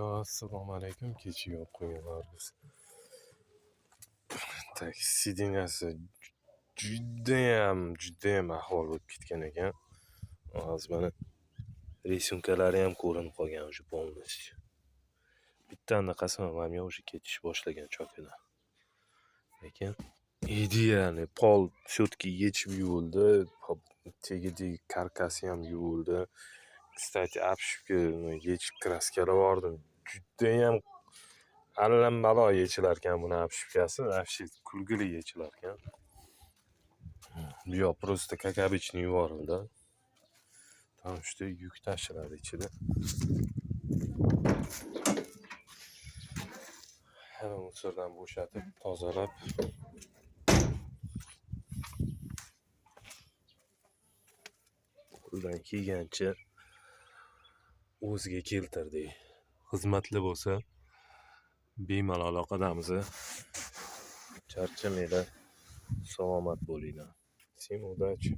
Assalomu alaykum. Kecha yo'q qo'yganlar biz. Sidinasi judayam ahvol bo'lib ketgan ekan. Hozir mana risunkalari ham ko'rinib qolgan уже полностью. Bitta anaqasi ham уже ketish boshlagan chokidan. Lekin idealniy pol все-таки yechib yuvildi. Tegidagi karkasi ham yuvildi. Kstati обшивка yechib kraskalab yubordim. Judayam allambalo yechilar ekan buni обшивкasi. Вообще kulgili yechilar ekan. Bu yoq просто как обычно yuborildi. Там что yuk tashiladi ichida. Hamma musordan bo'shatib, tozalab qo'ldan kelgancha o'ziga keltirdik. Xizmatli bo'lsa bemalol aloqadamiz. Charchamanglar, salomat bo'linglar. Всем удачи.